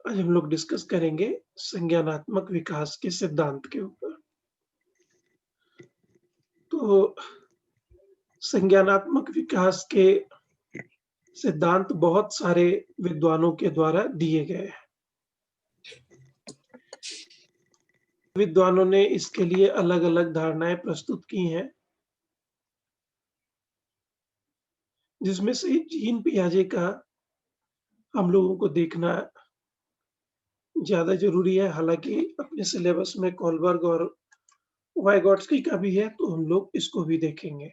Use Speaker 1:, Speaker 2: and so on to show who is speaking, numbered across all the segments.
Speaker 1: आज हम लोग डिस्कस करेंगे संज्ञानात्मक विकास के सिद्धांत के ऊपर। तो संज्ञानात्मक विकास के सिद्धांत बहुत सारे विद्वानों के द्वारा दिए गए हैं। विद्वानों ने इसके लिए अलग-अलग धारणाएं प्रस्तुत की हैं, जिसमें से जीन पियाजे का हम लोगों को देखना ज़्यादा ज़रूरी है। हालाँकि अपने सिलेबस में कोलबर्ग और वाइगॉट्स्की का भी है, तो हम लोग इसको भी देखेंगे।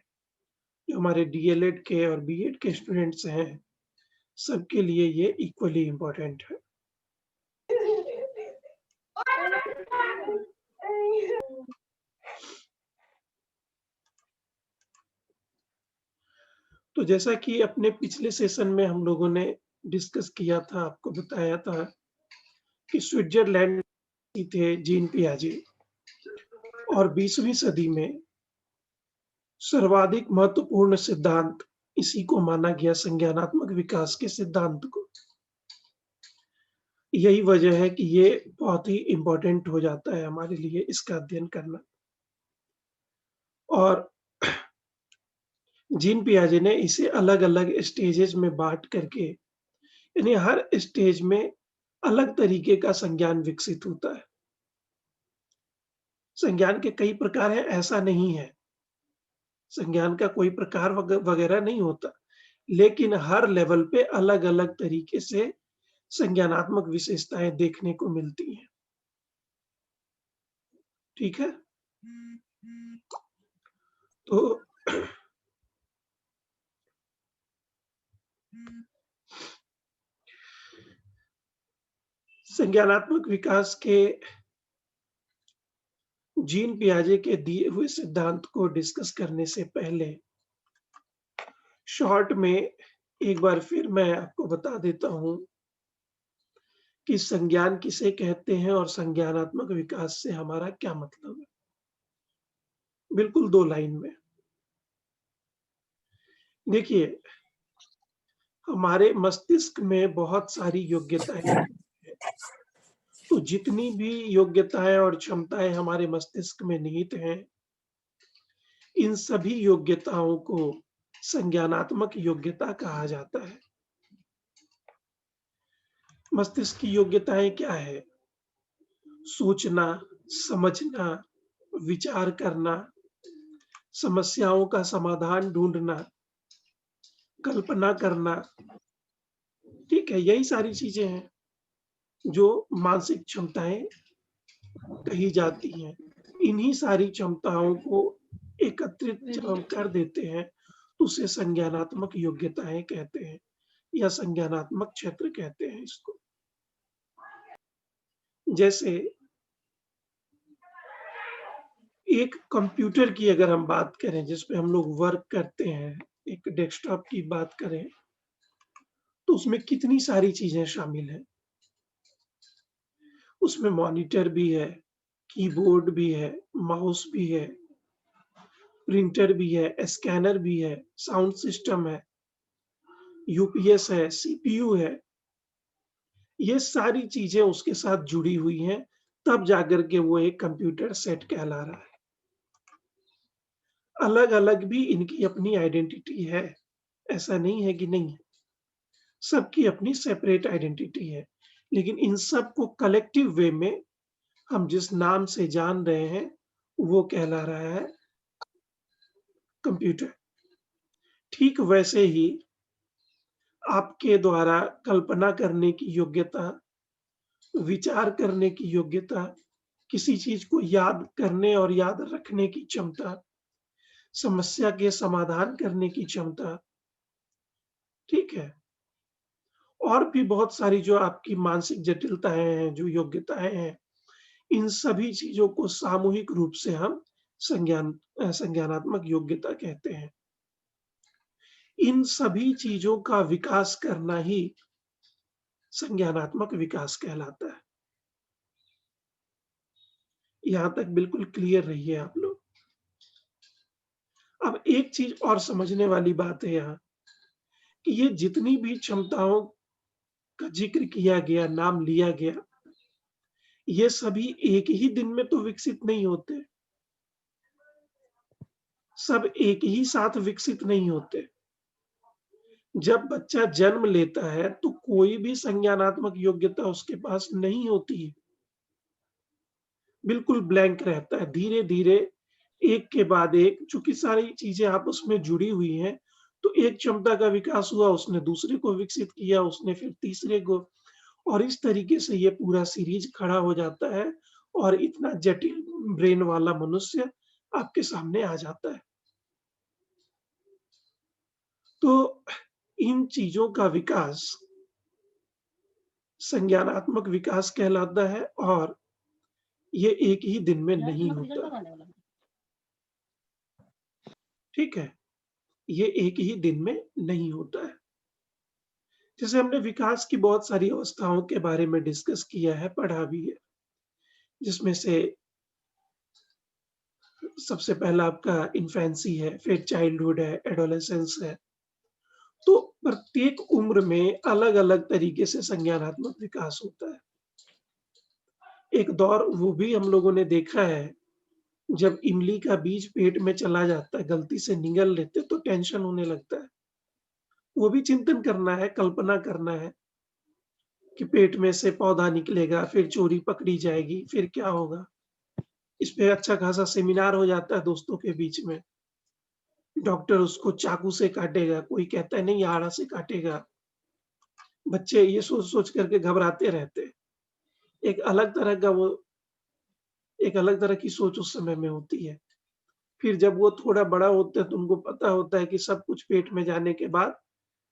Speaker 1: जो हमारे डीएलएड के और बीएड के स्टूडेंट्स हैं, सबके लिए ये इक्वली इम्पोर्टेंट है। तो जैसा कि अपने पिछले सेशन में हम लोगों ने डिस्कस किया था, आपको बताया था कि स्विट्ज़रलैंड के थे जीन पियाजे और 20वीं सदी में सर्वाधिक महत्वपूर्ण सिद्धांत इसी को माना गया, संज्ञानात्मक विकास के सिद्धांत को। यही वजह है कि ये बहुत ही इम्पोर्टेंट हो जाता है हमारे लिए इसका अध्ययन करना। और जीन पियाजे ने इसे अलग-अलग स्टेजेस में बाँट करके, यानी हर स्टेज में अलग तरीके का संज्ञान विकसित होता है। संज्ञान के कई प्रकार हैं, ऐसा नहीं है। संज्ञान का कोई प्रकार वगैरह नहीं होता, लेकिन हर लेवल पे अलग-अलग तरीके से संज्ञानात्मक विशेषताएँ देखने को मिलती हैं। ठीक है? तो संज्ञानात्मक विकास के जीन पियाजे के दिए हुए सिद्धांत को डिस्कस करने से पहले शॉर्ट में एक बार फिर मैं आपको बता देता हूँ कि संज्ञान किसे कहते हैं और संज्ञानात्मक विकास से हमारा क्या मतलब है। बिल्कुल 2 लाइन में। देखिए, हमारे मस्तिष्क में बहुत सारी योग्यताएँ हैं। तो जितनी भी योग्यताएँ और क्षमताएँ हमारे मस्तिष्क में निहित हैं, इन सभी योग्यताओं को संज्ञानात्मक योग्यता कहा जाता है। मस्तिष्क की योग्यताएँ क्या है? सोचना, समझना, विचार करना, समस्याओं का समाधान ढूँढना, कल्पना करना, ठीक है? यही सारी चीज़ें हैं, जो मानसिक क्षमताएँ कही जाती हैं। इन्हीं सारी क्षमताओं को एकत्रित जब हम कर देते हैं, तो उसे संज्ञानात्मक योग्यताएँ कहते हैं या संज्ञानात्मक क्षेत्र कहते हैं इसको। जैसे एक कंप्यूटर की अगर हम बात करें, जिस पे हम लोग वर्क करते हैं, एक डेस्कटॉप की बात करें, तो उसमें कितनी सारी चीज़ें शामिल हैं। उसमें मॉनिटर भी है, कीबोर्ड भी है, माउस भी है, प्रिंटर भी है, स्कैनर भी है, साउंड सिस्टम है, यूपीएस है, सीपीयू है। ये सारी चीज़ें उसके साथ जुड़ी हुई हैं, तब जाकर के वो एक कंप्यूटर सेट कहला रहा है। अलग-अलग भी इनकी अपनी आइडेंटिटी है, ऐसा नहीं है कि नहीं है। सबकी अपनी सेपरेट आइडेंटिटी है, लेकिन इन सबको कलेक्टिव वे में हम जिस नाम से जान रहे हैं, वो कहला रहा है कंप्यूटर। ठीक वैसे ही आपके द्वारा कल्पना करने की योग्यता, विचार करने की योग्यता, किसी चीज़ को याद करने और याद रखने की क्षमता, समस्या के समाधान करने की क्षमता, ठीक है? और भी बहुत सारी जो आपकी मानसिक जटिलताएँ हैं, जो योग्यताएँ हैं, इन सभी चीज़ों को सामूहिक रूप से हम संज्ञानात्मक योग्यता कहते हैं। इन सभी चीज़ों का विकास करना ही संज्ञानात्मक विकास कहलाता है। यहाँ तक बिल्कुल क्लियर रहिए आप लोग। अब एक चीज़ और समझने वाली बात है यहाँ, कि ये जितनी भी क्षमताओं का जिक्र किया गया, नाम लिया गया, ये सभी एक ही दिन में तो विकसित नहीं होते, सब एक ही साथ विकसित नहीं होते। जब बच्चा जन्म लेता है तो कोई भी संज्ञानात्मक योग्यता उसके पास नहीं होती है, बिल्कुल ब्लैंक रहता है। धीरे-धीरे एक के बाद एक, चूँकि सारी चीज़ें आपस में जुड़ी हुई हैं, तो एक क्षमता का विकास हुआ, उसने दूसरे को विकसित किया, उसने फिर तीसरे को, और इस तरीके से ये पूरा सीरीज़ खड़ा हो जाता है और इतना जटिल ब्रेन वाला मनुष्य आपके सामने आ जाता है। तो इन चीज़ों का विकास संज्ञानात्मक विकास कहलाता है और ये एक ही दिन में नहीं होता। ठीक है? ये एक ही दिन में नहीं होता है। जैसे हमने विकास की बहुत सारी अवस्थाओं के बारे में डिस्कस किया है, पढ़ा भी है, जिसमें से सबसे पहला आपका इन्फेंसी है, फिर चाइल्डहुड है, एडोलेसेंस है। तो प्रत्येक उम्र में अलग-अलग तरीके से संज्ञानात्मक विकास होता है। एक दौर वो भी हम लोगों ने देखा है, जब इमली का बीज पेट में चला जाता है, गलती से निगल लेते तो टेंशन होने लगता है। वो भी चिंतन करना है, कल्पना करना है कि पेट में से पौधा निकलेगा, फिर चोरी पकड़ी जाएगी, फिर क्या होगा? इस पे अच्छा खासा सेमिनार हो जाता है दोस्तों के बीच में। डॉक्टर उसको चाकू से काटेगा, कोई कहता है नहीं आड़ा से काटेगा। बच्चे ये सोच-सोच करके घबराते रहते हैं। एक अलग तरह का वो एक अलग तरह की सोच उस समय में होती है। फिर जब वो थोड़ा बड़ा होता है तो उनको पता होता है कि सब कुछ पेट में जाने के बाद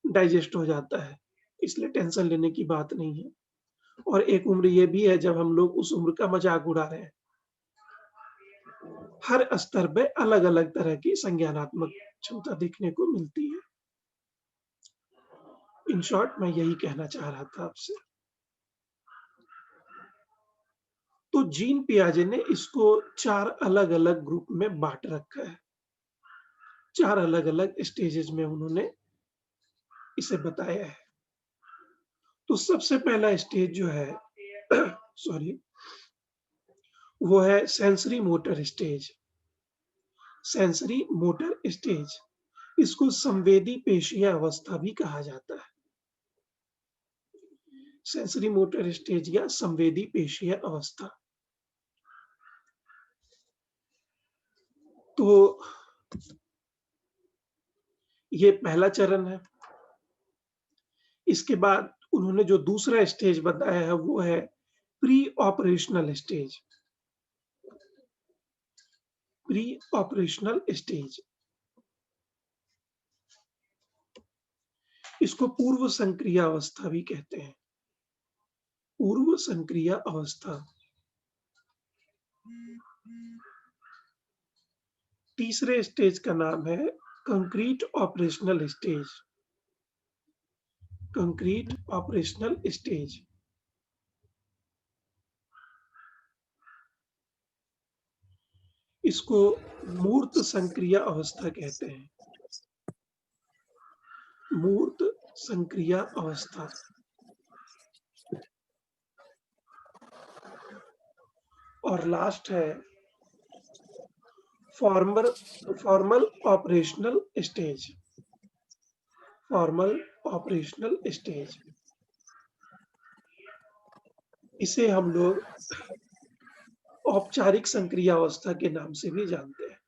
Speaker 1: डाइजेस्ट हो जाता है, इसलिए टेंशन लेने की बात नहीं है। और एक उम्र ये भी है जब हम लोग उस उम्र का मज़ाक उड़ा रहे हैं। हर स्तर पे अलग-अलग तरह की संज्ञानात्मक क्षमता देखने को मिलती है। इन शॉर्ट मैं यही कहना चाह रहा था आपसे। तो जीन पियाजे ने इसको 4 अलग-अलग ग्रुप में बाँट रखा है। 4 अलग-अलग स्टेजेज़ में उन्होंने इसे बताया है। तो सबसे पहला स्टेज जो है सॉरी, वो है sensory motor stage. Sensory motor stage, इसको संवेदी पेशीय अवस्था भी कहा जाता है। सेंसरी मोटर स्टेज या संवेदी पेशीय अवस्था। तो ये पहला चरण है। इसके बाद उन्होंने जो दूसरा स्टेज बताया है वो है pre operational stage. Pre operational stage, इसको पूर्व संक्रिया अवस्था भी कहते हैं। पूर्व संक्रिया अवस्था। तीसरे स्टेज का नाम है concrete operational stage. Concrete operational stage. इसको मूर्त संक्रिया अवस्था कहते हैं। मूर्त संक्रिया अवस्था। और लास्ट है formal formal operational stage. Formal operational stage, इसे हम लोग औपचारिक संक्रिया अवस्था के नाम से भी जानते हैं।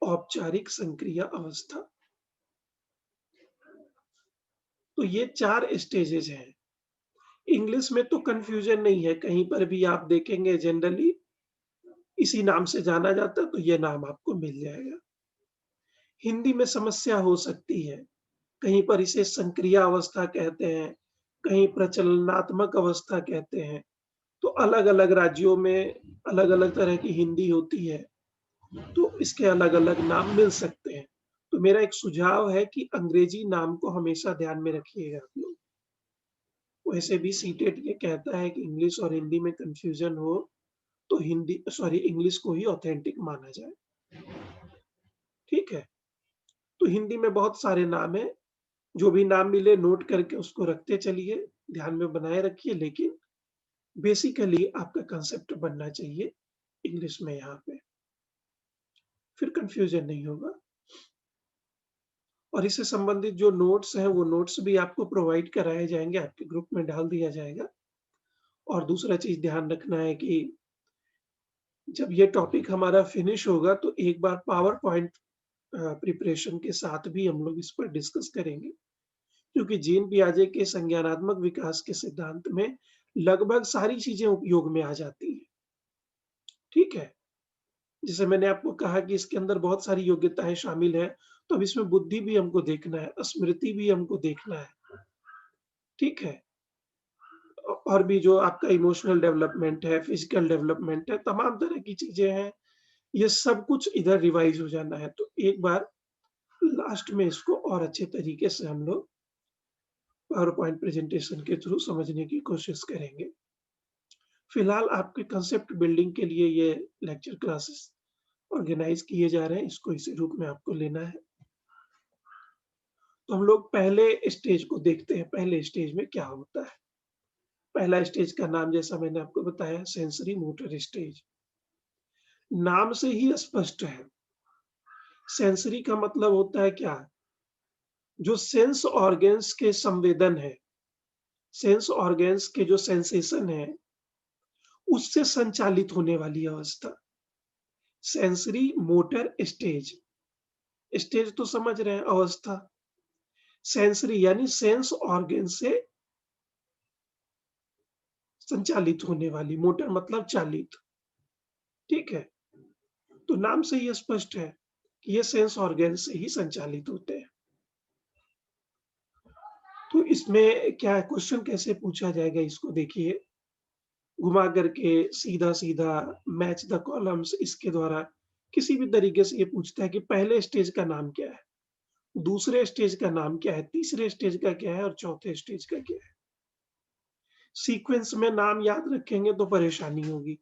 Speaker 1: औपचारिक संक्रिया अवस्था। तो ये 4 स्टेजेज हैं। इंग्लिश में तो कन्फ्यूजन नहीं है, कहीं पर भी आप देखेंगे जनरली इसी नाम से जाना जाता है, तो ये नाम आपको मिल जाएगा। हिंदी में समस्या हो सकती है, कहीं पर इसे संक्रिया अवस्था कहते हैं, कहीं प्रचलनात्मक अवस्था कहते हैं। तो अलग-अलग राज्यों में अलग-अलग तरह की हिंदी होती है, तो इसके अलग-अलग नाम मिल सकते हैं। तो मेरा एक सुझाव है कि अंग्रेजी नाम को हमेशा ध्यान में रखिएगा आप लोग। वैसे भी सीटेट ये कहता है कि इंग्लिश और हिंदी में कन्फ्यूजन हो, तो हिंदी सॉरी इंग्लिश को ही ऑथेंटिक माना जाए। ठीक है? तो हिंदी में बहुत सारे नाम हैं, जो भी नाम मिले नोट करके उसको रखते चलिए, ध्यान में बनाए रखिए, लेकिन बेसिकली आपका कांसेप्ट बनना चाहिए इंग्लिश में यहाँ पे, फिर कन्फ्यूजन नहीं होगा। और इससे संबंधित जो नोट्स हैं, वो नोट्स भी आपको प्रोवाइड कराए जाएँगे, आपके ग्रुप में डाल दिया जाएगा। और दूसरा चीज़ ध्यान रखना है कि जब ये टॉपिक हमारा फिनिश होगा तो एक बार पावर पॉइंट प्रिपरेशन के साथ भी हम लोग इस पर डिस्कस करेंगे, क्योंकि जीन पियाजे के संज्ञानात्मक विकास के सिद्धांत में लगभग सारी चीज़ें उपयोग में आ जाती हैं, ठीक है? जैसे मैंने आपको कहा कि इसके अंदर बहुत सारी योग्यताएँ शामिल हैं, तो अब इसमें बुद्धि भी हमको देखना है, स्मृति भी हमको देखना है, ठीक है? और भी जो आपका इमोशनल डेवलपमेंट है, फिजिकल डेवलपमेंट है, तमाम तरह की चीज़ें हैं, ये सब कुछ इधर रिवाइज़ हो जाना है। तो एक बार लास्ट में इसको और अच्छे तरीके से हम लोग पावर पॉइंट प्रेज़ेंटेशन के थ्रू समझने की कोशिश करेंगे। फिलहाल आपके कांसेप्ट बिल्डिंग के लिए ये लेक्चर क्लासेस ऑर्गेनाइज़ किए जा रहे हैं, इसको इसी रूप में आपको लेना है। तो हम लोग पहले स्टेज को देखते हैं, पहले स्टेज में क्या होता है। पहला स्टेज का नाम जैसा मैंने आपको बताया सेंसरी मोटर स्टेज। नाम से ही स्पष्ट है। सेंसरी का मतलब होता है क्या? जो सेंस ऑर्गन्स के संवेदन है, सेंस ऑर्गन्स के जो सेंसेशन है, उससे संचालित होने वाली अवस्था। सेंसरी मोटर स्टेज, स्टेज तो समझ रहे हैं, अवस्था। सेंसरी यानी सेंस ऑर्गन से संचालित होने वाली, मोटर मतलब चालित, ठीक है? तो नाम से ही स्पष्ट है कि ये सेंस ऑर्गन से ही संचालित होते हैं। तो इसमें क्या क्वेश्चन कैसे पूछा जाएगा इसको देखिए, घुमा करके सीधा-सीधा मैच द कॉलम्स इसके द्वारा किसी भी तरीके से ये पूछता है कि पहले स्टेज का नाम क्या है? दूसरे स्टेज का नाम क्या है? तीसरे स्टेज का क्या है? और चौथे स्टेज का क्या है? सीक्वेंस में नाम याद रखेंगे तो परेशानी होगी,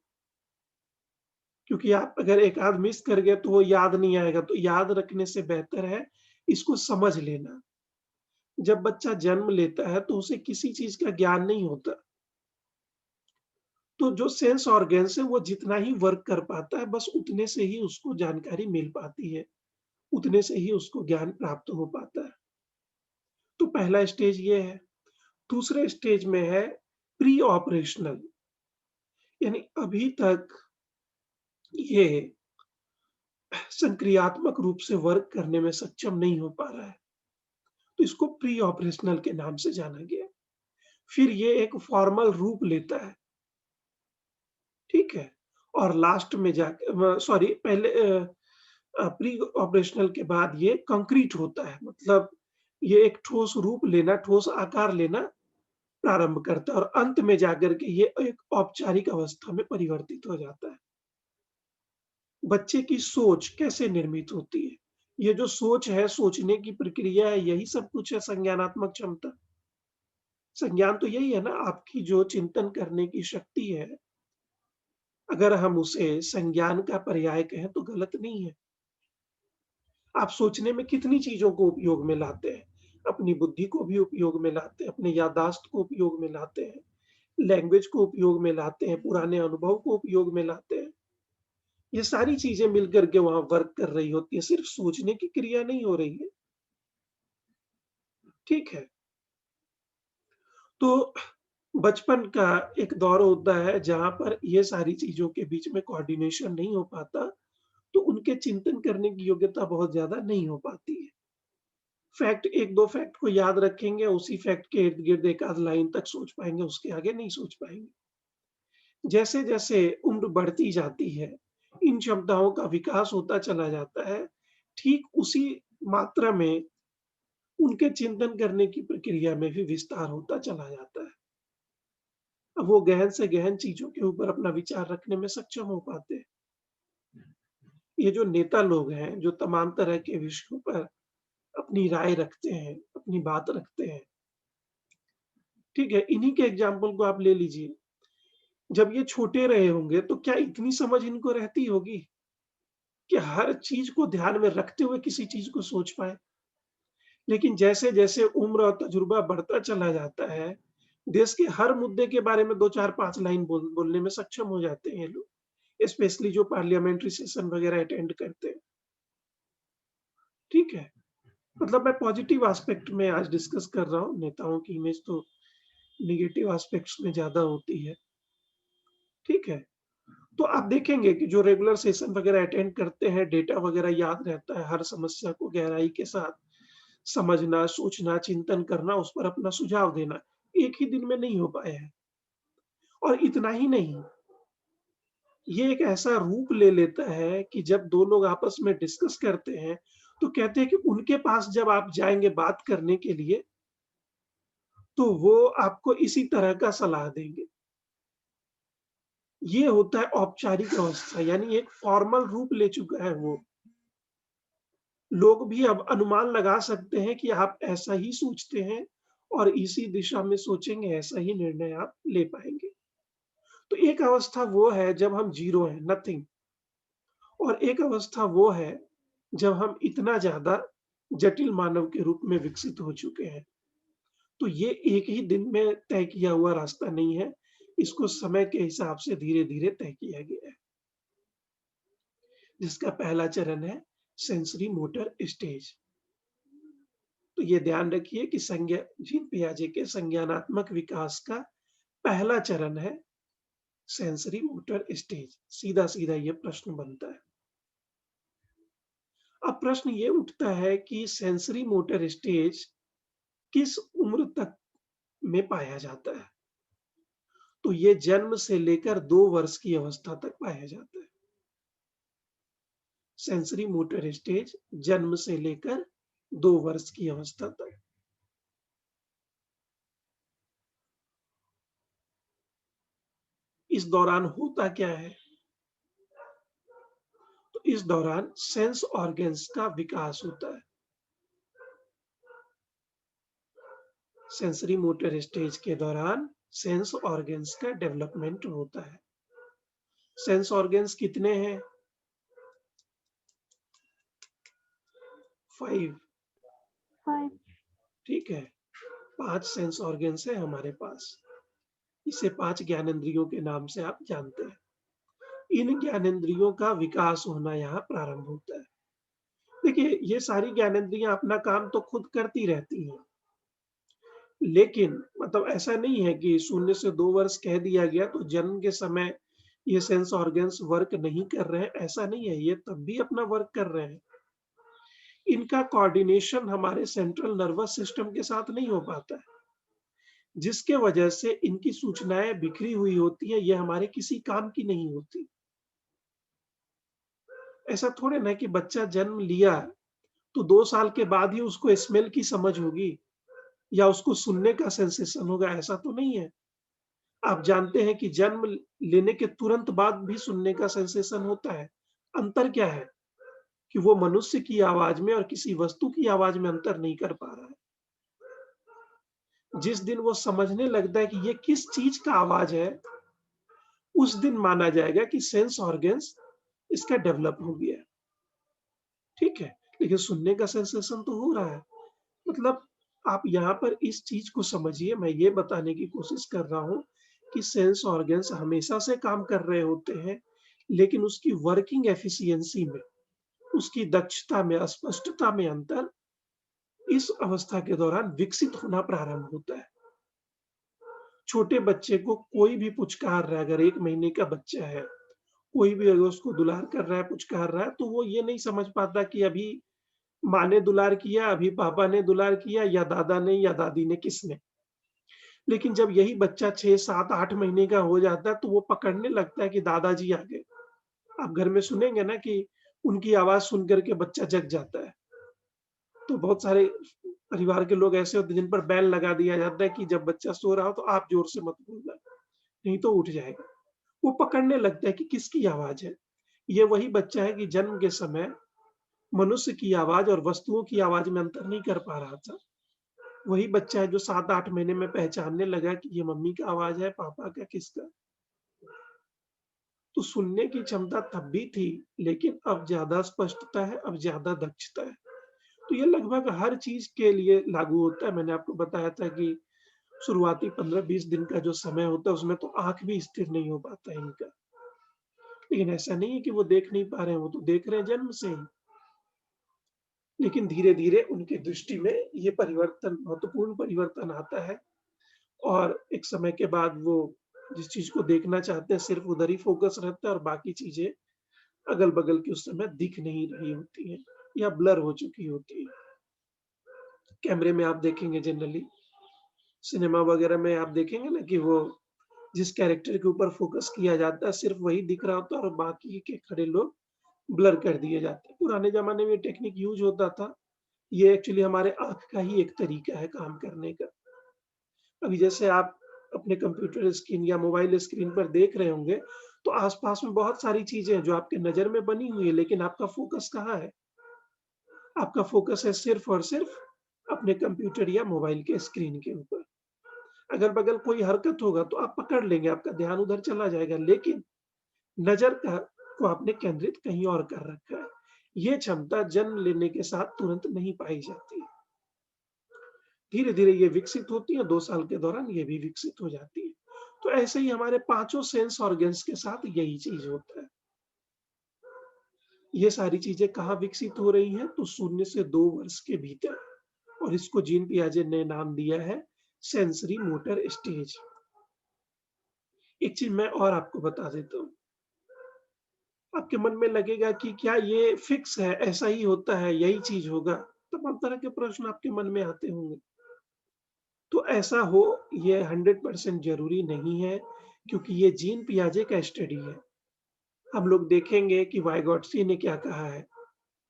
Speaker 1: क्योंकि आप अगर एक आध मिस कर गए तो वो याद नहीं आएगा, तो याद रखने से बेहतर है इसको समझ लेना। जब बच्चा जन्म लेता है तो उसे किसी चीज़ का ज्ञान नहीं होता। तो जो सेंस ऑर्गन्स है वो जितना ही वर्क कर पाता है, बस उतने से ही उसको जानकारी मिल पाती है, उतने से ही उसको ज्ञान प्राप्त हो पाता है। तो पहला स्टेज ये है। दूसरे स्टेज में है प्री ऑपरेशनल, यानी अभी तक ये संक्रियात्मक रूप से वर्क करने में सक्षम नहीं हो पा रहा है, तो इसको प्री ऑपरेशनल के नाम से जाना गया। फिर ये एक फॉर्मल रूप लेता है, ठीक है? और लास्ट में जाके सॉरी पहले प्री ऑपरेशनल के बाद ये कंक्रीट होता है, मतलब ये एक ठोस रूप लेना, ठोस आकार लेना प्रारंभ करता है और अंत में जाकर के ये एक औपचारिक अवस्था में परिवर्तित हो जाता है। बच्चे की सोच कैसे निर्मित होती है? ये जो सोच है, सोचने की प्रक्रिया है, यही सब कुछ है संज्ञानात्मक क्षमता। संज्ञान तो यही है ना, आपकी जो चिंतन करने की शक्ति है, अगर हम उसे संज्ञान का पर्याय कहें तो गलत नहीं है। आप सोचने में कितनी चीज़ों को उपयोग में लाते हैं। अपनी बुद्धि को भी उपयोग में लाते हैं, अपनी याददाश्त को उपयोग में लाते हैं, लैंग्वेज को उपयोग में लाते हैं, पुराने अनुभव को उपयोग में लाते हैं। ये सारी चीज़ें मिलकर के वहाँ वर्क कर रही होती हैं, सिर्फ़ सोचने की क्रिया नहीं हो रही है, ठीक है? तो बचपन का एक दौर होता है जहाँ पर ये सारी चीज़ों के बीच में कोऑर्डिनेशन नहीं हो पाता, तो उनके चिंतन करने की योग्यता बहुत ज़्यादा नहीं हो पाती है। फैक्ट 1-2 फैक्ट को याद रखेंगे, उसी फैक्ट के इर्द-गिर्द एक आध लाइन तक सोच पाएँगे, उसके आगे नहीं सोच पाएँगे। जैसे-जैसे उम्र बढ़ती जाती है, इन क्षमताओं का विकास होता चला जाता है, ठीक उसी मात्रा में उनके चिंतन करने की प्रक्रिया में भी विस्तार होता चला जाता है। अब वो गहन से गहन चीज़ों के ऊपर अपना विचार रखने में सक्षम हो पाते हैं। ये जो नेता लोग हैं, जो तमाम तरह के विषयों पर अपनी राय रखते हैं, अपनी बात रखते हैं, ठीक है? इन्हीं के एग्ज़ाम्पल को आप ले लीजिए। जब ये छोटे रहे होंगे, तो क्या इतनी समझ इनको रहती होगी कि हर चीज़ को ध्यान में रखते हुए किसी चीज़ को सोच पाएँ? लेकिन जैसे-जैसे उम्र और तजुर्बा बढ़ता चला जाता है, देश के हर मुद्दे के बारे में 2, 4, 5 लाइन बोलने में सक्षम हो जाते हैं ये लोग, स्पेशली जो पार्लियामेंट्री सेशन वगैरह अटेंड करते हैं, ठीक है? मतलब मैं पॉजिटिव एस्पेक्ट में आज डिस्कस कर रहा हूँ, नेताओं की इमेज तो नेगेटिव एस्पेक्ट्स में ज़्यादा होती है, ठीक है? तो आप देखेंगे कि जो रेगुलर सेशन वगैरह अटेंड करते हैं, डेटा वगैरह याद रहता है, हर समस्या को गहराई के साथ समझना, सोचना, चिंतन करना, उस पर अपना सुझाव देना, एक ही दिन में नहीं हो पाया है। और इतना ही नहीं, ये एक ऐसा रूप ले लेता है कि जब 2 लोग आपस में डिस्कस करते हैं, तो कहते हैं कि उनके पास जब आप जाएँगे बात करने के लिए, तो वो आपको इसी तरह का सलाह देंगे। ये होता है औपचारिक अवस्था, यानी एक फॉर्मल रूप ले चुका है वो। लोग भी अब अनुमान लगा सकते हैं कि आप ऐसा ही सोचते हैं और इसी दिशा में सोचेंगे, ऐसा ही निर्णय आप ले पाएँगे। तो एक अवस्था वो है जब हम ज़ीरो हैं, नथिंग, और एक अवस्था वो है जब हम इतना ज़्यादा जटिल मानव के रूप में विकसित हो चुके हैं। तो ये एक ही दिन में तय किया हुआ रास्ता नहीं है, इसको समय के हिसाब से धीरे-धीरे तय किया गया है, जिसका पहला चरण है सेंसरी मोटर स्टेज। तो ये ध्यान रखिए कि जीन पियाजे के संज्ञानात्मक विकास का पहला चरण है सेंसरी मोटर स्टेज। सीधा-सीधा ये प्रश्न बनता है। अब प्रश्न ये उठता है कि सेंसरी मोटर स्टेज किस उम्र तक में पाया जाता है? तो ये जन्म से लेकर 2 वर्ष की अवस्था तक पाया जाता है। सेंसरी मोटर स्टेज जन्म से लेकर 2 वर्ष की अवस्था तक। इस दौरान होता क्या है? तो इस दौरान सेंस ऑर्गन्स का विकास होता है। सेंसरी मोटर स्टेज के दौरान सेंस ऑर्गन्स का डेवलपमेंट होता है। सेंस ऑर्गन्स कितने हैं? 5,
Speaker 2: 5.
Speaker 1: ठीक है। 5 सेंस ऑर्गन्स हैं हमारे पास। इसे 5 ज्ञानेंद्रियों के नाम से आप जानते हैं। इन ज्ञानेंद्रियों का विकास होना यहाँ प्रारंभ होता है। देखिए, ये सारी ज्ञानेंद्रियाँ अपना काम तो खुद करती रहती हैं, लेकिन मतलब ऐसा नहीं है कि 0 से 2 वर्ष कह दिया गया तो जन्म के समय ये सेंस ऑर्गन्स वर्क नहीं कर रहे हैं, ऐसा नहीं है, ये तब भी अपना वर्क कर रहे हैं। इनका कोऑर्डिनेशन हमारे सेंट्रल नर्वस सिस्टम के साथ नहीं हो पाता है, जिसके वजह से इनकी सूचनाएँ बिखरी हुई होती हैं, ये हमारे किसी काम की नहीं होती। ऐसा थोड़े ना कि बच्चा जन्म लिया, तो 2 साल के बाद ही उसको स्मेल की समझ होगी या उसको सुनने का सेंसेशन होगा, ऐसा तो नहीं है। आप जानते हैं कि जन्म लेने के तुरंत बाद भी सुनने का सेंसेशन होता है। अंतर क्या है? कि वो मनुष्य की आवाज़ में और किसी वस्तु की आवाज़ में अंतर नहीं कर पा रहा है। जिस दिन वो समझने लगता है कि ये किस चीज़ का आवाज़ है, उस दिन माना जाएगा कि सेंस ऑर्गन्स इसका डेवलप हो गया है, ठीक है? लेकिन सुनने का सेंसेशन तो हो रहा है। मतलब आप यहाँ पर इस चीज़ को समझिए, मैं ये बताने की कोशिश कर रहा हूँ कि सेंस ऑर्गन्स हमेशा से काम कर रहे होते हैं, लेकिन उसकी वर्किंग एफिशिएंसी में, उसकी दक्षता में, स्पष्टता में अंतर इस अवस्था के दौरान विकसित होना प्रारंभ होता है। छोटे बच्चे को कोई भी पुचकार रहा है, अगर 1 महीने का बच्चा है, कोई भी अगर उसको दुलार कर रहा है, पुचकार रहा है, तो वो ये नहीं समझ पाता कि अभी माँ ने दुलार किया, अभी पापा ने दुलार किया या दादा ने या दादी ने, किसने। लेकिन जब यही बच्चा 6, 7, 8 महीने का हो जाता है, तो वो पकड़ने लगता है कि दादाजी आ गए। आप घर में सुनेंगे ना कि उनकी आवाज़ सुन कर के बच्चा जग जाता है। तो बहुत सारे परिवार के लोग ऐसे होते हैं जिन पर बैन लगा दिया जाता है कि जब बच्चा सो रहा हो तो आप ज़ोर से मत बोलना, नहीं तो उठ जाएगा। वो पकड़ने लगता है कि किसकी आवाज़ है। ये वही बच्चा है कि जन्म के समय मनुष्य की आवाज़ और वस्तुओं की आवाज़ में अंतर नहीं कर पा रहा था। वही बच्चा है जो 7-8 महीने में पहचानने लगा कि ये मम्मी का आवाज़ है, पापा का, किसका। तो सुनने की क्षमता तब भी थी, लेकिन अब ज़्यादा स्पष्टता है, अब ज़्यादा दक्षता है। तो ये लगभग हर चीज़ के लिए लागू होता है। मैंने आपको बताया था कि शुरुआती 15-20 दिन का जो समय होता है, उसमें तो आँख भी स्थिर नहीं हो पाता है इनका। लेकिन ऐसा नहीं है कि वो देख नहीं पा रहे हैं, वो तो देख रहे हैं जन्म से ही। लेकिन धीरे-धीरे उनकी दृष्टि में ये परिवर्तन, महत्वपूर्ण परिवर्तन आता है और एक समय के बाद वो जिस चीज़ को देखना चाहते हैं, सिर्फ़ उधर ही फ़ोकस रहता है और बाकी चीज़ें अगल-बगल की उस समय दिख नहीं रही होती हैं या ब्लर हो चुकी होती हैं। कैमरे में आप देखेंगे जनरली, सिनेमा वगैरह में आप देखेंगे ना कि वो जिस कैरेक्टर के ऊपर फ़ोकस किया जाता है, सिर्फ़ वही दिख रहा होता है और बाकी के खड़े लोग ब्लर कर दिए जाते हैं। पुराने ज़माने में ये टेक्निक यूज़ होता था। ये एक्चुअली हमारे आँख का ही एक तरीका है काम करने का। अभी जैसे आप अपने कंप्यूटर स्क्रीन या मोबाइल स्क्रीन पर देख रहे होंगे, तो आस-पास में बहुत सारी चीज़ें हैं जो आपकी नज़र में बनी हुई है, लेकिन आपका फ़ोकस कहाँ है? आपका फ़ोकस है सिर्फ़ और सिर्फ़ अपने कंप्यूटर या मोबाइल के स्क्रीन के ऊपर। अगल-बगल कोई हरकत होगा तो आप पकड़ लेंगे, आपका ध्यान उधर चला जाएगा, लेकिन नज़र का को आपने केंद्रित कहीं और कर रखा है। ये क्षमता जन्म लेने के साथ तुरंत नहीं पाई जाती है। धीरे-धीरे ये विकसित होती है, 2 साल के दौरान ये भी विकसित हो जाती है। तो ऐसे ही हमारे पाँचों सेंस ऑर्गन्स के साथ यही चीज़ होता है। ये सारी चीज़ें कहाँ विकसित हो रही हैं? तो 0 से 2 वर्ष के भीतर और इसको जीन पियाजे ने नाम दिया है सेंसरी मोटर स्टेज। एक चीज़ मैं और आपको बता देता हूँ। आपके मन में लगेगा कि क्या ये फिक्स है, ऐसा ही होता है, यही चीज़ होगा? तमाम तरह के प्रश्न आपके मन में आते होंगे। तो ऐसा हो ये 100% ज़रूरी नहीं है क्योंकि ये जीन पियाजे का स्टडी है। हम लोग देखेंगे कि वाइगॉट्स्की ने क्या कहा है,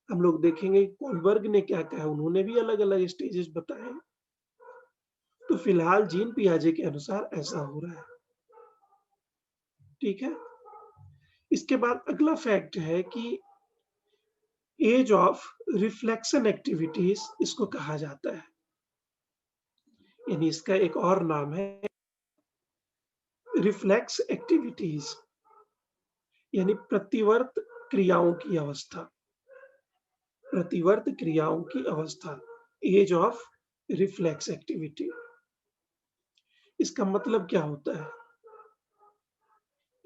Speaker 1: हम लोग देखेंगे कि कोलबर्ग ने क्या कहा है, उन्होंने भी अलग-अलग स्टेजेस बताए हैं। तो फिलहाल जीन पियाजे के अनुसार ऐसा हो रहा है, ठीक है? इसके बाद अगला फैक्ट है कि एज ऑफ रिफ्लेक्शन एक्टिविटीज़ इसको कहा जाता है। यानी इसका एक और नाम है रिफ्लेक्स एक्टिविटीज़ यानी प्रतिवर्त क्रियाओं की अवस्था। प्रतिवर्त क्रियाओं की अवस्था, एज ऑफ रिफ्लेक्स एक्टिविटी। इसका मतलब क्या होता है?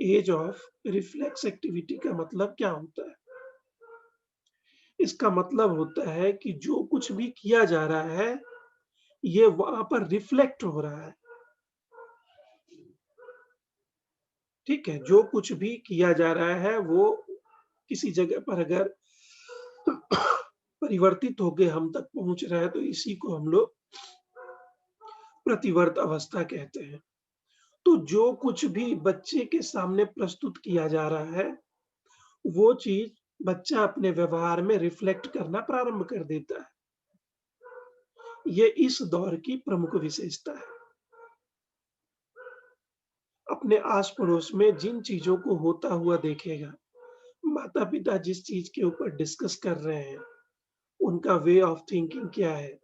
Speaker 1: एज ऑफ रिफ्लेक्स एक्टिविटी का मतलब क्या होता है? इसका मतलब होता है कि जो कुछ भी किया जा रहा है, ये वहाँ पर रिफ्लेक्ट हो रहा है, ठीक है? जो कुछ भी किया जा रहा है, वो किसी जगह पर अगर परिवर्तित होके हम तक पहुँच रहा है, तो इसी को हम लोग प्रतिवर्त अवस्था कहते हैं। तो जो कुछ भी बच्चे के सामने प्रस्तुत किया जा रहा है, वो चीज़ बच्चा अपने व्यवहार में रिफ्लेक्ट करना प्रारंभ कर देता है। ये इस दौर की प्रमुख विशेषता है। अपने आस-पड़ोस में जिन चीज़ों को होता हुआ देखेगा, माता-पिता जिस चीज़ के ऊपर डिस्कस कर रहे हैं, उनका वे ऑफ थिंकिंग क्या है,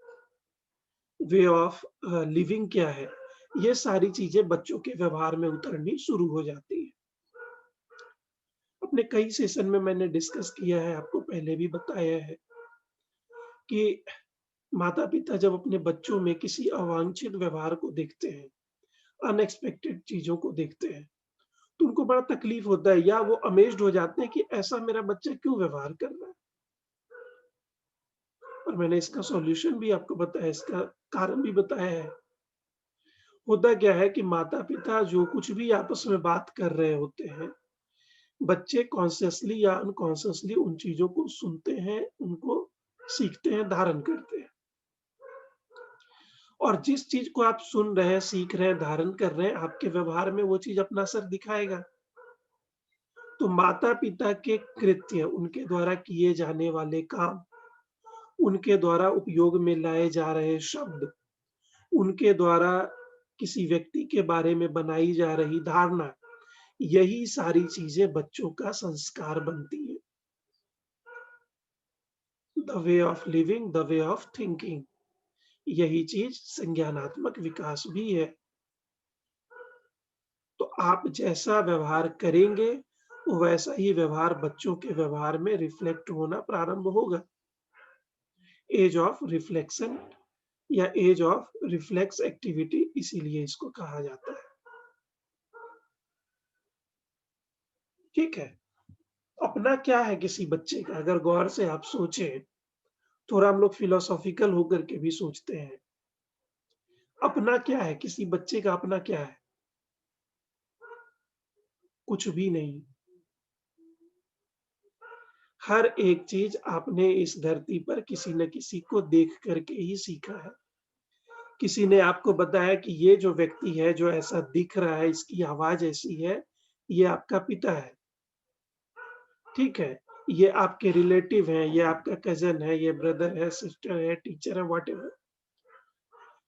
Speaker 1: वे ऑफ लिविंग क्या है, ये सारी चीज़ें बच्चों के व्यवहार में उतरनी शुरू हो जाती हैं। अपने कई सेशन में मैंने डिस्कस किया है, आपको पहले भी बताया है कि माता-पिता जब अपने बच्चों में किसी अवांछित व्यवहार को देखते हैं, अनएक्सपेक्टेड चीज़ों को देखते हैं, तो उनको बड़ा तकलीफ होता है या वो अमेज़्ड हो जाते हैं कि ऐसा मेरा बच्चा क्यों व्यवहार कर रहा है? और मैंने इसका सॉल्यूशन भी आपको बताया, इसका कारण भी बताया है। होता क्या है कि माता-पिता जो कुछ भी आपस में बात कर रहे होते हैं, बच्चे कॉन्शियसली या अनकॉन्शियसली उन चीज़ों को सुनते हैं, उनको सीखते हैं, धारण करते हैं। और जिस चीज़ को आप सुन रहे हैं, सीख रहे हैं, धारण कर रहे हैं, आपके व्यवहार में वो चीज़ अपना असर दिखाएगा। तो माता-पिता के कृत्य, उनके द्वारा किए जाने वाले काम, उनके द्वारा उपयोग में लाए जा रहे शब्द, उनके द्वारा किसी व्यक्ति के बारे में बनाई जा रही धारणा, यही सारी चीज़ें बच्चों का संस्कार बनती हैं। The way of living, the way of thinking, यही चीज़ संज्ञानात्मक विकास भी है। तो आप जैसा व्यवहार करेंगे, वैसा ही व्यवहार बच्चों के व्यवहार में रिफ्लेक्ट होना प्रारंभ होगा। एज ऑफ रिफ्लेक्शन या एज ऑफ रिफ्लेक्स एक्टिविटी, इसीलिए इसको कहा जाता है। ठीक है? अपना क्या है किसी बच्चे का, अगर गौर से आप सोचें, थोड़ा हम लोग फिलोसॉफिकल होकर के भी सोचते हैं। अपना क्या है? किसी बच्चे का अपना क्या है? कुछ भी नहीं। हर एक चीज़ आपने इस धरती पर किसी न किसी को देख कर के ही सीखा है। किसी ने आपको बताया कि ये जो व्यक्ति है, जो ऐसा दिख रहा है, इसकी आवाज़ ऐसी है, ये आपका पिता है। ठीक है? ये आपके रिलेटिव हैं, ये आपका कज़न है, ये ब्रदर है, सिस्टर है, टीचर है, व्हाटएवर।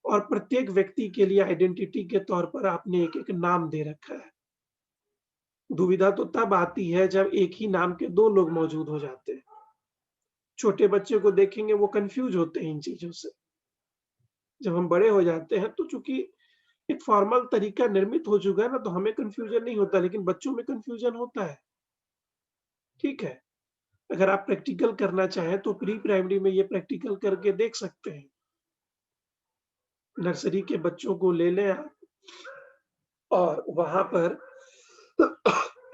Speaker 1: और प्रत्येक व्यक्ति के लिए आइडेंटिटी के तौर पर आपने एक-एक नाम दे रखा है। दुविधा तो तब आती है जब एक ही नाम के 2 लोग मौजूद हो जाते हैं। छोटे बच्चे को देखेंगे वो कन्फ्यूज़ होते हैं इन चीज़ों से। जब हम बड़े हो जाते हैं तो चूँकि एक फॉर्मल तरीका निर्मित हो चुका है ना, तो हमें कन्फ्यूज़न नहीं होता, लेकिन बच्चों में कन्फ्यूज़न होता है। ठीक है? अगर आप प्रैक्टिकल करना चाहें तो प्री प्राइमरी में ये प्रैक्टिकल करके देख सकते हैं। नर्सरी के बच्चों को ले लें आप और वहाँ पर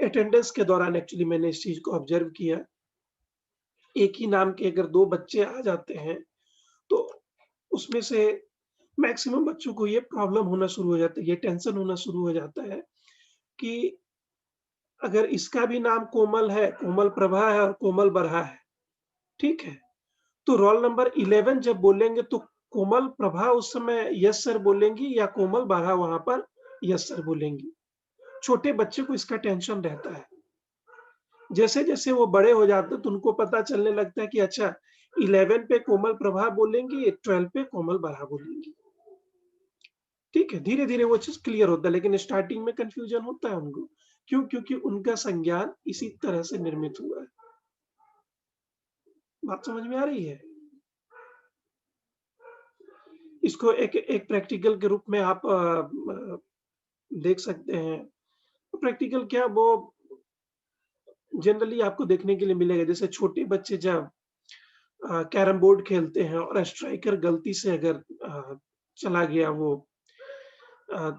Speaker 1: अटेंडेंस के दौरान एक्चुअली मैंने इस चीज़ को ऑब्ज़र्व किया। एक ही नाम के अगर 2 बच्चे आ जाते हैं, तो उसमें से मैक्सिमम बच्चों को ये प्रॉब्लम होना शुरू हो जाता है, ये टेंशन होना शुरू हो जाता है कि अगर इसका भी नाम कोमल है, कोमल प्रभा है और कोमल बरहा है, ठीक है? तो रोल नंबर 11 जब बोलेंगे तो कोमल प्रभा उस समय यस सर बोलेंगी या कोमल बरहा वहाँ पर यस सर बोलेंगी। छोटे बच्चे को इसका टेंशन रहता है। जैसे-जैसे वो बड़े हो जाते हैं तो उनको पता चलने लगता है कि अच्छा 11 पे कोमल प्रभा बोलेंगी, 12 पे कोमल बरहा बोलेंगी। ठीक है, धीरे-धीरे वो चीज़ क्लियर होता है, लेकिन स्टार्टिंग में कन्फ्यूजन होता है उनको। क्यों? क्योंकि उनका संज्ञान इसी तरह से निर्मित हुआ है। बात समझ में आ रही है? इसको एक एक प्रैक्टिकल के रूप में आप देख सकते हैं। प्रैक्टिकल क्या वो जनरली आपको देखने के लिए मिलेगा, जैसे छोटे बच्चे जब कैरम बोर्ड खेलते हैं और स्ट्राइकर गलती से अगर चला गया वो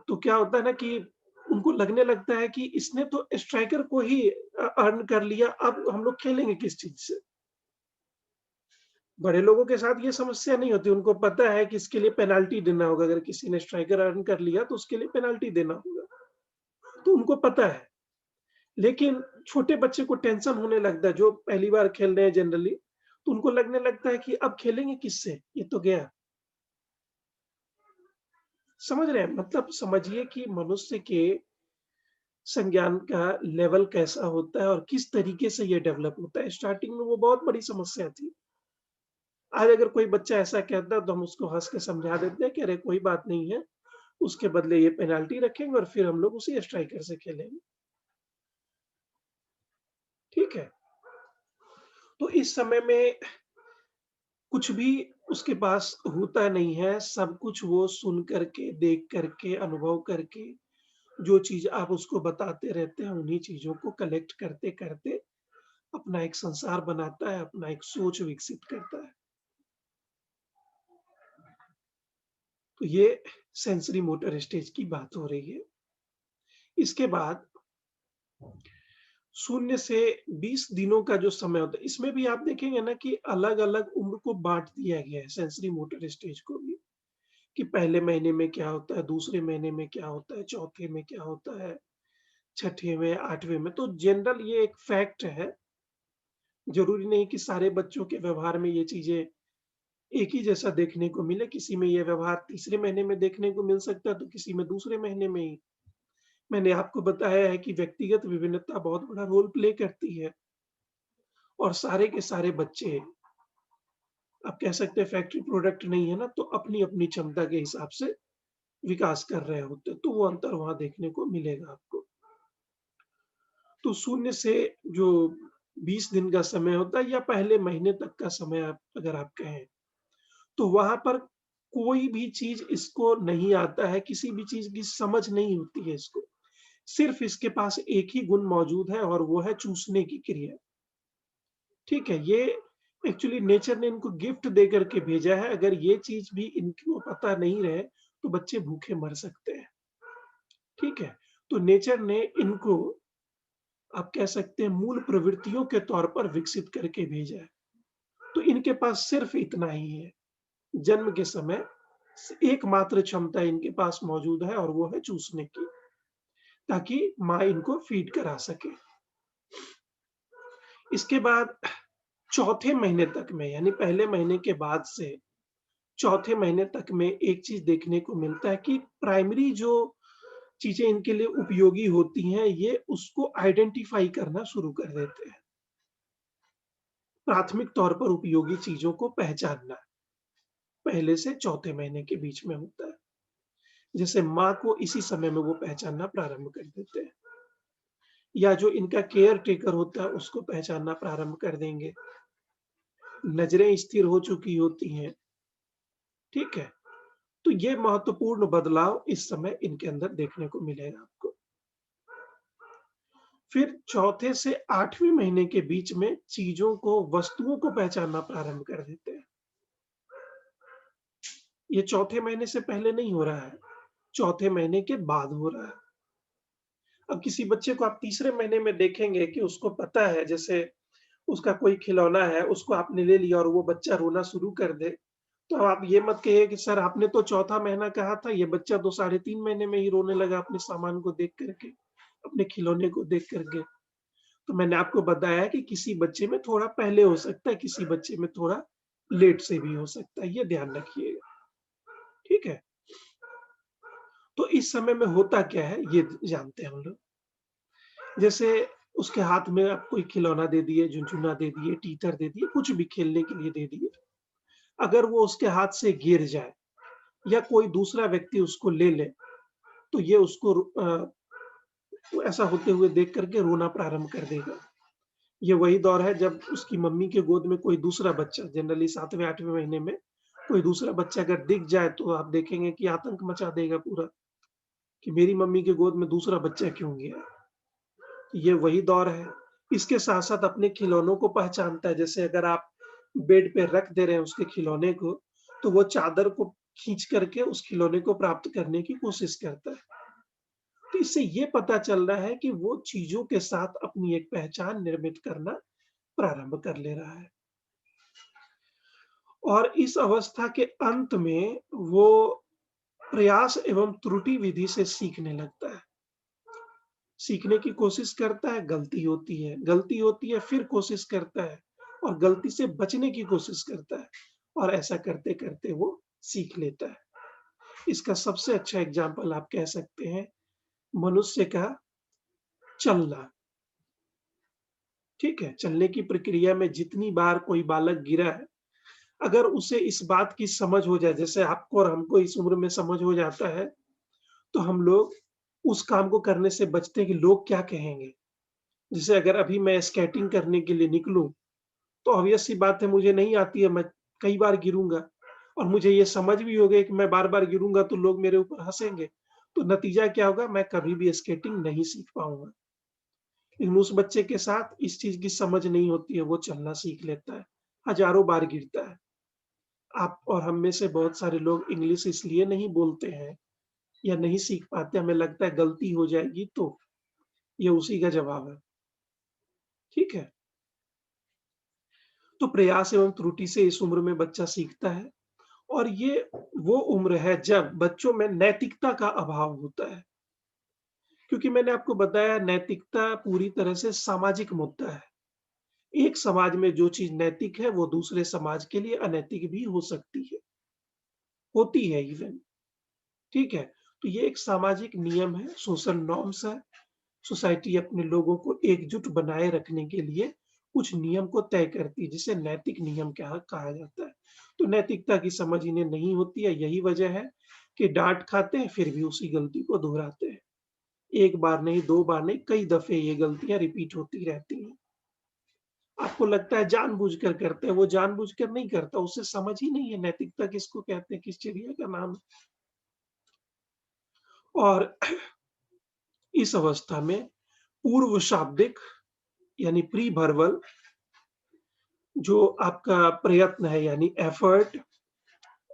Speaker 1: तो क्या होता है ना कि उनको लगने लगता है कि इसने तो स्ट्राइकर को ही अर्न कर लिया, अब हम लोग खेलेंगे किस चीज़ से? बड़े लोगों के साथ ये समस्या नहीं होती, उनको पता है कि इसके लिए पेनल्टी देना होगा, अगर किसी ने स्ट्राइकर अर्न कर लिया तो उसके लिए पेनल्टी देना होगा, तो उनको पता है। लेकिन छोटे बच्चे को टेंशन होने लगता है, जो पहली बार खेल रहे हैं जनरली, तो उनको लगने लगता है कि अब खेलेंगे किससे? ये तो गया। समझ रहे हैं? मतलब समझिए कि मनुष्य के संज्ञान का लेवल कैसा होता है और किस तरीके से ये डेवलप होता है। स्टार्टिंग में वो बहुत बड़ी समस्या थी। आज अगर कोई बच्चा ऐसा कहता है तो हम उसको हँस के समझा देते हैं कि अरे कोई बात नहीं है, उसके बदले ये पेनल्टी रखेंगे और फिर हम लोग उसी स्ट्राइकर से खेलेंगे। ठीक है? तो इस समय में कुछ भी उसके पास होता नहीं है, सब कुछ वो सुन कर के, देख कर के, अनुभव करके, जो चीज़ आप उसको बताते रहते हैं, उन्हीं चीज़ों को कलेक्ट करते-करते अपना एक संसार बनाता है, अपना एक सोच विकसित करता है। तो ये सेंसरी मोटर स्टेज की बात हो रही है। इसके बाद 0 से 20 दिनों का जो समय होता है, इसमें भी आप देखेंगे ना कि अलग-अलग उम्र को बाँट दिया गया है सेंसरी मोटर स्टेज को भी, कि पहले महीने में क्या होता है, दूसरे महीने में क्या होता है, चौथे में क्या होता है, छठे में, 8वें में। तो जनरल ये एक फैक्ट है, ज़रूरी नहीं कि सारे बच्चों के व्यवहार में ये चीज़ें एक ही जैसा देखने को मिले, किसी में ये व्यवहार तीसरे महीने में देखने को मिल सकता है, तो किसी में दूसरे महीने में ही। मैंने आपको बताया है कि व्यक्तिगत विभिन्नता बहुत बड़ा रोल प्ले करती है और सारे के सारे बच्चे आप कह सकते हैं फैक्ट्री प्रोडक्ट नहीं है ना, तो अपनी-अपनी क्षमता के हिसाब से विकास कर रहे होते हैं, तो वो अंतर वहाँ देखने को मिलेगा आपको। तो 0 से जो 20 दिन का समय होता है या पहले महीने तक का समय आप अगर आप कहें, तो वहाँ पर कोई भी चीज़ इसको नहीं आता है, किसी भी चीज़ की समझ नहीं होती है इसको। सिर्फ़ इसके पास एक ही गुण मौजूद है और वो है चूसने की क्रिया। ठीक है? ये एक्चुअली नेचर ने इनको गिफ्ट दे करके भेजा है, अगर ये चीज़ भी इनको पता नहीं रहे, तो बच्चे भूखे मर सकते हैं, ठीक है? तो नेचर ने इनको आप कह सकते हैं मूल प्रवृत्तियों के तौर पर विकसित करके भेजा है। तो इनके पास सिर्फ़ इतना ही है, जन्म के समय एकमात्र क्षमता इनके पास मौजूद है और वो है चूसने की, ताकि माँ इनको फ़ीड करा सके। इसके बाद चौथे महीने तक में यानी पहले महीने के बाद से चौथे महीने तक में एक चीज़ देखने को मिलता है कि प्राइमरी जो चीज़ें इनके लिए उपयोगी होती हैं, ये उसको आइडेंटिफ़ाई करना शुरू कर देते हैं। प्राथमिक तौर पर उपयोगी चीज़ों को पहचानना, पहले से चौथे महीने के बीच में होता है। जैसे माँ को इसी समय में वो पहचानना प्रारंभ कर देते हैं या जो इनका केयर टेकर होता है, उसको पहचानना प्रारंभ कर देंगे। नज़रें स्थिर हो चुकी होती हैं, ठीक है? तो ये महत्वपूर्ण बदलाव इस समय इनके अंदर देखने को मिलेगा आपको। फिर चौथे से 8वें महीने के बीच में चीज़ों को, वस्तुओं को पहचानना प्रारंभ कर देते हैं। ये चौथे महीने से पहले नहीं हो रहा है, चौथे महीने के बाद हो रहा है। अब किसी बच्चे को आप तीसरे महीने में देखेंगे कि उसको पता है, जैसे उसका कोई खिलौना है, उसको आपने ले लिया और वो बच्चा रोना शुरू कर दे, तो अब आप ये मत कहिए कि सर आपने तो चौथा महीना कहा था, ये बच्चा तो साढ़े 3 महीने में ही रोने लगा अपने सामान को देख कर के, अपने खिलौने को देख कर के। तो मैंने आपको बताया है कि किसी बच्चे में थोड़ा पहले हो सकता है, किसी बच्चे में थोड़ा लेट से भी हो सकता है, ये ध्यान रखिएगा, ठीक है? तो इस समय में होता क्या है, ये जानते हैं हम लोग। जैसे उसके हाथ में आप कोई खिलौना दे दिए, झुनझुना दे दिए, टीथर दे दिए, कुछ भी खेलने के लिए दे दिए। अगर वो उसके हाथ से गिर जाए या कोई दूसरा व्यक्ति उसको ले ले, तो ये उसको ऐसा होते हुए देख कर के रोना प्रारंभ कर देगा। ये वही दौर है जब उसकी मम्मी के गोद में कोई दूसरा बच्चा, जनरली 7वें 8वें महीने में कोई दूसरा बच्चा अगर दिख जाए, तो आप देखेंगे कि आतंक मचा देगा पूरा, कि मेरी मम्मी के गोद में दूसरा बच्चा क्यों गया? ये वही दौर है। इसके साथ-साथ अपने खिलौनों को पहचानता है, जैसे अगर आप बेड पे रख दे रहे हैं उसके खिलौने को, तो वो चादर को खींच करके उस खिलौने को प्राप्त करने की कोशिश करता है। तो इससे ये पता चल रहा है कि वो चीज़ों के साथ अपनी एक पहचान निर्मित करना प्रारंभ कर ले रहा है। और इस अवस्था के अंत में वो प्रयास एवं त्रुटि विधि से सीखने लगता है। सीखने की कोशिश करता है, गलती होती है फिर कोशिश करता है और गलती से बचने की कोशिश करता है और ऐसा करते-करते वो सीख लेता है। इसका सबसे अच्छा एग्ज़ाम्पल आप कह सकते हैं मनुष्य का चलना, ठीक है? चलने की प्रक्रिया में जितनी बार कोई बालक गिरा है, अगर उसे इस बात की समझ हो जाए, जैसे आपको और हमको इस उम्र में समझ हो जाता है, तो हम लोग उस काम को करने से बचते हैं कि लोग क्या कहेंगे? जैसे अगर अभी मैं स्केटिंग करने के लिए निकलूँ, तो ऑब्वियस सी बात है मुझे नहीं आती है, मैं कई बार गिरूँगा और मुझे ये समझ भी हो गया कि मैं बार-बार गिरूँगा तो लोग मेरे ऊपर हँसेंगे। तो नतीजा क्या होगा, मैं कभी भी स्केटिंग नहीं सीख पाऊँगा। लेकिन उस बच्चे के साथ इस चीज़ की समझ नहीं होती है, वो चलना सीख लेता है, हज़ारों बार गिरता है। आप और हम में से बहुत सारे लोग इंग्लिश इसलिए नहीं बोलते हैं या नहीं सीख पाते, हमें लगता है गलती हो जाएगी तो, ये उसी का जवाब है, ठीक है? तो प्रयास एवं त्रुटि से इस उम्र में बच्चा सीखता है और ये वो उम्र है जब बच्चों में नैतिकता का अभाव होता है। क्योंकि मैंने आपको बताया नैतिकता पूरी तरह से सामाजिक मुद्दा है। एक समाज में जो चीज़ नैतिक है, वो दूसरे समाज के लिए अनैतिक भी हो सकती है, होती है इवेन, ठीक है? तो ये एक सामाजिक नियम है, सोशल नॉर्म्स है। सोसाइटी अपने लोगों को एकजुट बनाए रखने के लिए कुछ नियम को तय करती है, जिसे नैतिक नियम कहा कहा जाता है। तो नैतिकता की समझ इन्हें नहीं होती है, यही वजह है कि डाँट खाते हैं, फिर भी उसी गलती को दोहराते हैं। 1 बार नहीं, 2 बार नहीं, कई दफ़े ये गलतियाँ रिपीट होती रहती हैं। आपको लगता है जानबूझकर करते हैं, वो जानबूझकर नहीं करता, उसे समझ ही नहीं है नैतिकता किसको कहते हैं, किस चिड़िया का नाम है। और इस अवस्था में पूर्व शाब्दिक यानी प्री वर्बल जो आपका प्रयत्न है यानी एफर्ट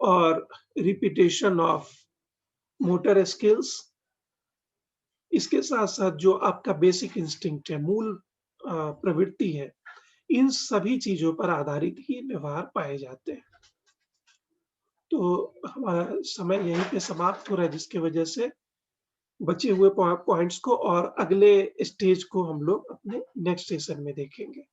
Speaker 1: और रिपिटेशन ऑफ मोटर स्किल्स, इसके साथ-साथ जो आपका बेसिक इंस्टिंक्ट है, मूल प्रवृत्ति है, इन सभी चीज़ों पर आधारित ही व्यवहार पाए जाते हैं। तो हमारा समय यहीं पे समाप्त हो रहा है जिसकी वजह से बचे हुए पॉइंट्स को और अगले स्टेज को हम लोग अपने नेक्स्ट सेशन में देखेंगे।